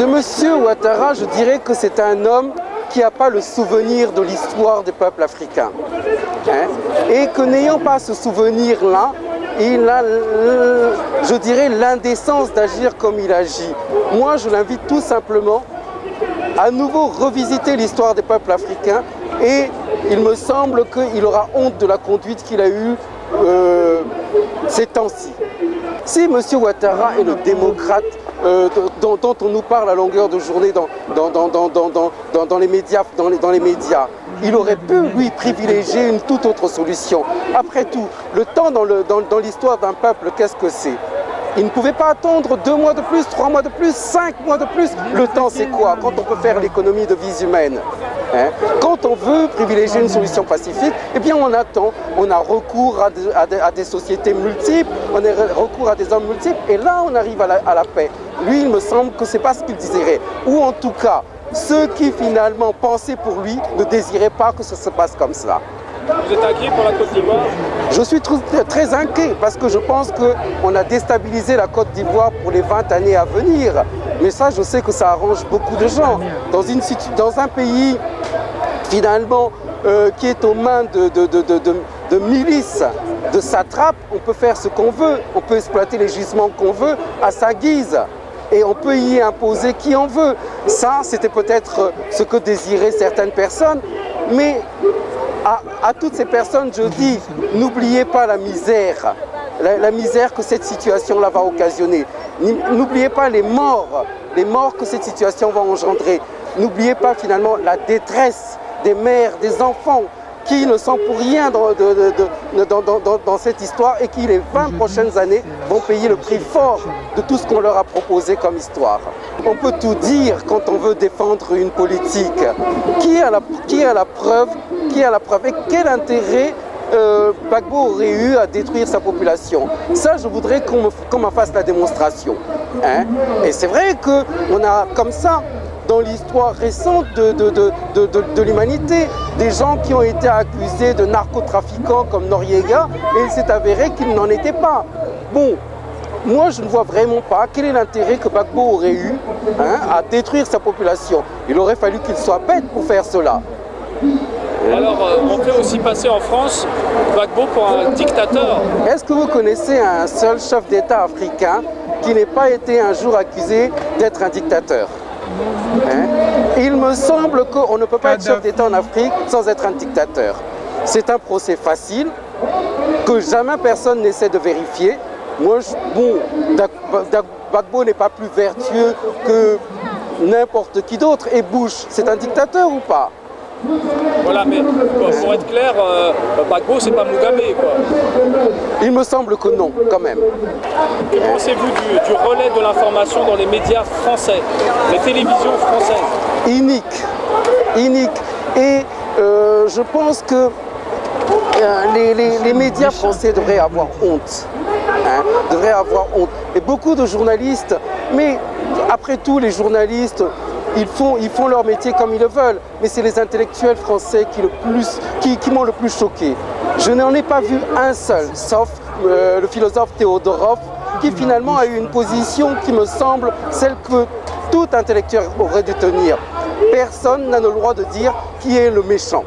De Monsieur Ouattara, je dirais que c'est un homme qui n'a pas le souvenir de l'histoire des peuples africains. Et que n'ayant pas ce souvenir-là, il a, je dirais, l'indécence d'agir comme il agit. Moi, je l'invite tout simplement à nouveau revisiter l'histoire des peuples africains et il me semble qu'il aura honte de la conduite qu'il a eue ces temps-ci. Si M. Ouattara est le démocrate dont on nous parle à longueur de journée dans les médias, il aurait pu, lui, privilégier une toute autre solution. Après tout, le temps dans l'histoire d'un peuple, qu'est-ce que c'est? Il ne pouvait pas attendre 2 mois de plus, 3 mois de plus, 5 mois de plus. Le temps, c'est quoi? Quand on peut faire l'économie de vies humaines. Quand on veut privilégier une solution pacifique, eh bien on attend. On a recours à des sociétés multiples, on a recours à des hommes multiples, et là on arrive à la paix. Lui, il me semble que ce n'est pas ce qu'il désirait. Ou en tout cas, ceux qui finalement pensaient pour lui ne désiraient pas que ça se passe comme ça. Vous êtes inquiet pour la Côte d'Ivoire? Je suis très inquiet parce que je pense qu'on a déstabilisé la Côte d'Ivoire pour les 20 années à venir. Mais ça, je sais que ça arrange beaucoup de gens. Dans un pays, finalement, qui est aux mains de milices, de satrapes, on peut faire ce qu'on veut. On peut exploiter les gisements qu'on veut à sa guise. Et on peut y imposer qui on veut. Ça, c'était peut-être ce que désiraient certaines personnes. Mais à toutes ces personnes, je dis, n'oubliez pas la misère. La misère que cette situation-là va occasionner. N'oubliez pas les morts que cette situation va engendrer. N'oubliez pas finalement la détresse des mères, des enfants qui ne sont pour rien dans cette histoire et qui les 20 prochaines années vont payer le prix fort de tout ce qu'on leur a proposé comme histoire. On peut tout dire quand on veut défendre une politique. Qui a la preuve et quel intérêt Gbagbo aurait eu à détruire sa population? Ça, je voudrais qu'on m'en fasse la démonstration. Et c'est vrai qu'on a comme ça, dans l'histoire récente de l'humanité, des gens qui ont été accusés de narcotrafiquants comme Noriega, et il s'est avéré qu'ils n'en étaient pas. Bon, moi je ne vois vraiment pas quel est l'intérêt que Gbagbo aurait eu à détruire sa population. Il aurait fallu qu'il soit bête pour faire cela. Alors, on fait aussi passer en France Gbagbo pour un dictateur. Est-ce que vous connaissez un seul chef d'État africain qui n'ait pas été un jour accusé d'être un dictateur? Il me semble qu'on ne peut pas être chef d'État en Afrique sans être un dictateur. C'est un procès facile que jamais personne n'essaie de vérifier. Moi, Gbagbo n'est pas plus vertueux que n'importe qui d'autre. Et Bush, c'est un dictateur ou pas? Voilà, mais pour être clair, Gbagbo, c'est pas Mugabe, quoi. Il me semble que non, quand même. Que pensez-vous du relais de l'information dans les médias français, les télévisions françaises? Inique. Et je pense que les médias français devraient avoir honte. Et beaucoup de journalistes, mais après tout, les journalistes, ils font leur métier comme ils le veulent, mais c'est les intellectuels français qui m'ont le plus choqué. Je n'en ai pas vu un seul, sauf le philosophe Théodorov, qui finalement a eu une position qui me semble celle que tout intellectuel aurait dû tenir. Personne n'a le droit de dire qui est le méchant.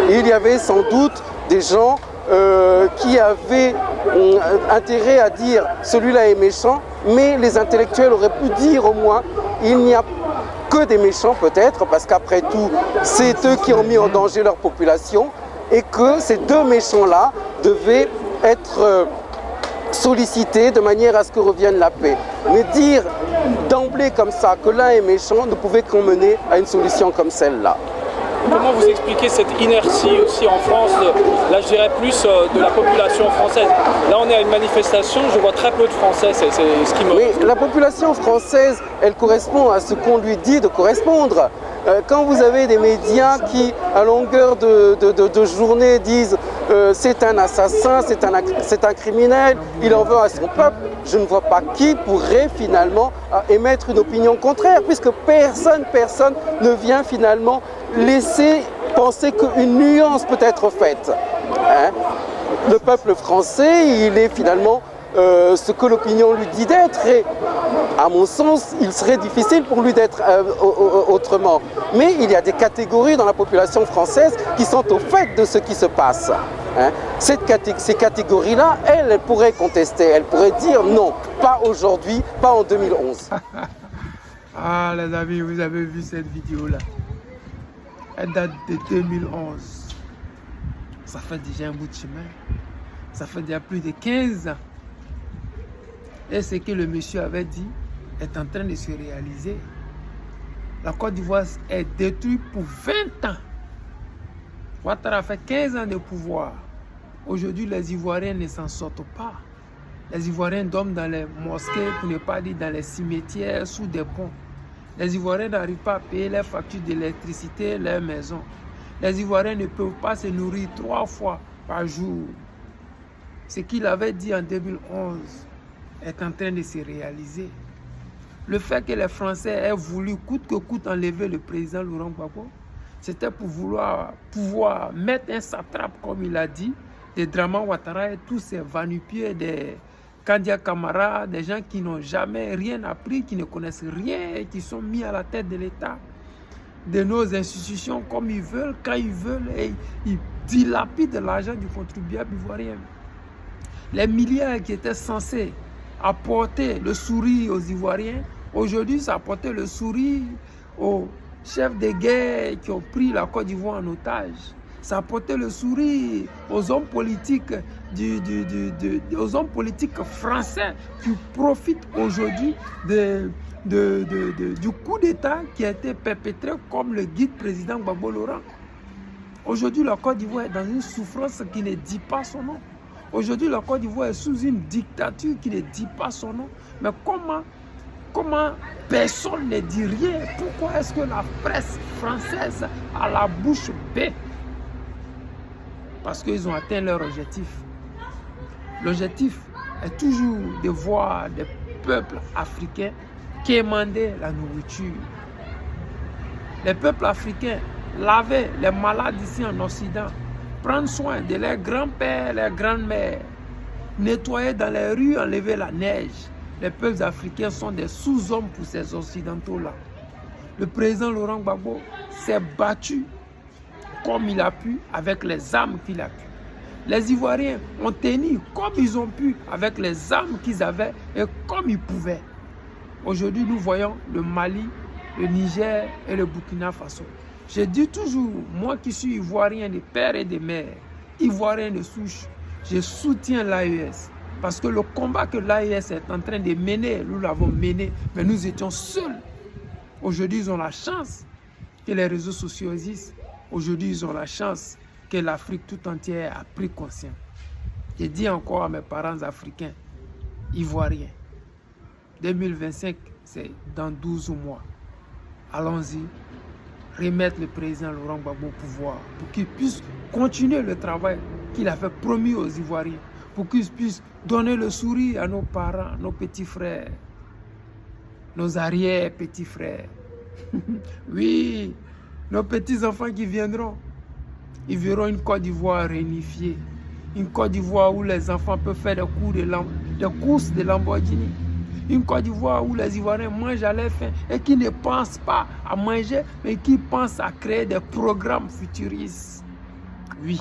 Il y avait sans doute des gens qui avaient intérêt à dire celui-là est méchant, mais les intellectuels auraient pu dire au moins il n'y a que des méchants peut-être, parce qu'après tout c'est eux qui ont mis en danger leur population et que ces deux méchants-là devaient être sollicités de manière à ce que revienne la paix. Mais dire d'emblée comme ça que l'un est méchant ne pouvait qu'en mener à une solution comme celle-là. Comment vous expliquez cette inertie aussi en France, là je dirais plus de la population française? Là on est à une manifestation, je vois très peu de Français, c'est ce qui me... Oui, la population française, elle correspond à ce qu'on lui dit de correspondre. Quand vous avez des médias qui, à longueur de journée, disent c'est un assassin, c'est un criminel, il en veut à son peuple, je ne vois pas qui pourrait finalement émettre une opinion contraire, puisque personne ne vient finalement laisser penser qu'une nuance peut être faite. Le peuple français, il est finalement ce que l'opinion lui dit d'être. Et à mon sens, il serait difficile pour lui d'être autrement. Mais il y a des catégories dans la population française qui sont au fait de ce qui se passe. Hein. Ces catégories-là, elles pourraient contester, elles pourraient dire non, pas aujourd'hui, pas en 2011. Ah les amis, vous avez vu cette vidéo-là. Elle date de 2011. Ça fait déjà un bout de chemin. Ça fait déjà plus de 15 ans. Et ce que le monsieur avait dit est en train de se réaliser. La Côte d'Ivoire est détruite pour 20 ans. Ouattara a fait 15 ans de pouvoir. Aujourd'hui, les Ivoiriens ne s'en sortent pas. Les Ivoiriens dorment dans les mosquées, pour ne pas dire dans les cimetières, sous des ponts. Les Ivoiriens n'arrivent pas à payer leurs factures d'électricité, leurs maisons. Les Ivoiriens ne peuvent pas se nourrir 3 fois par jour. Ce qu'il avait dit en 2011 est en train de se réaliser. Le fait que les Français aient voulu coûte que coûte enlever le président Laurent Gbagbo, c'était pour pouvoir mettre un satrape, comme il a dit, de Draman Ouattara et tous ces vanupiers, des Kandia Camara, des gens qui n'ont jamais rien appris, qui ne connaissent rien et qui sont mis à la tête de l'État, de nos institutions comme ils veulent, quand ils veulent, et ils dilapident l'argent du contribuable ivoirien. Les milliards qui étaient censés apporter le sourire aux Ivoiriens, aujourd'hui ça apportait le sourire aux chefs de guerre qui ont pris la Côte d'Ivoire en otage. Ça apportait le sourire aux hommes politiques, aux hommes politiques français qui profitent aujourd'hui du coup d'État qui a été perpétré comme le guide président Gbagbo Laurent. Aujourd'hui, la Côte d'Ivoire est dans une souffrance qui ne dit pas son nom. Aujourd'hui, la Côte d'Ivoire est sous une dictature qui ne dit pas son nom. Mais comment personne ne dit rien? Pourquoi est-ce que la presse française a la bouche bée? Parce qu'ils ont atteint leur objectif. L'objectif est toujours de voir des peuples africains quémander la nourriture. Les peuples africains lavaient les malades ici en Occident, prendre soin de leurs grands-pères, leurs grandes-mères, nettoyer dans les rues, enlever la neige. Les peuples africains sont des sous-hommes pour ces occidentaux-là. Le président Laurent Gbagbo s'est battu comme il a pu, avec les armes qu'il a pu. Les Ivoiriens ont tenu comme ils ont pu, avec les armes qu'ils avaient et comme ils pouvaient. Aujourd'hui, nous voyons le Mali, le Niger et le Burkina Faso. Je dis toujours, moi qui suis Ivoirien de père et de mère, Ivoirien de souche, je soutiens l'AES. Parce que le combat que l'AES est en train de mener, nous l'avons mené, mais nous étions seuls. Aujourd'hui, ils ont la chance que les réseaux sociaux existent. Aujourd'hui, ils ont la chance que l'Afrique tout entière a pris conscience. Je dis encore à mes parents africains, ivoiriens, 2025, c'est dans 12 mois. Allons-y, remettre le président Laurent Gbagbo au pouvoir pour qu'il puisse continuer le travail qu'il avait promis aux Ivoiriens, pour qu'il puisse donner le sourire à nos parents, nos petits frères, nos arrière-petits frères. Oui, nos petits-enfants qui viendront, ils verront une Côte d'Ivoire réunifiée. Une Côte d'Ivoire où les enfants peuvent faire des courses de Lamborghini. Une Côte d'Ivoire où les Ivoiriens mangent à leur faim et qui ne pensent pas à manger, mais qui pensent à créer des programmes futuristes. Oui,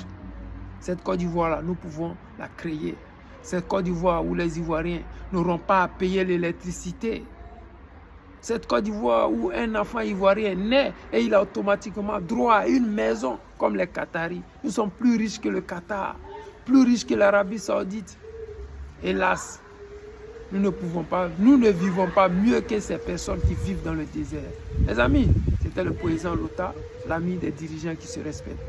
cette Côte d'Ivoire-là, nous pouvons la créer. Cette Côte d'Ivoire où les Ivoiriens n'auront pas à payer l'électricité. Cette Côte d'Ivoire où un enfant ivoirien naît et il a automatiquement droit à une maison comme les Qataris. Nous sommes plus riches que le Qatar, plus riches que l'Arabie Saoudite. Hélas, nous ne vivons pas mieux que ces personnes qui vivent dans le désert. Les amis, c'était le président Lota, l'ami des dirigeants qui se respectent.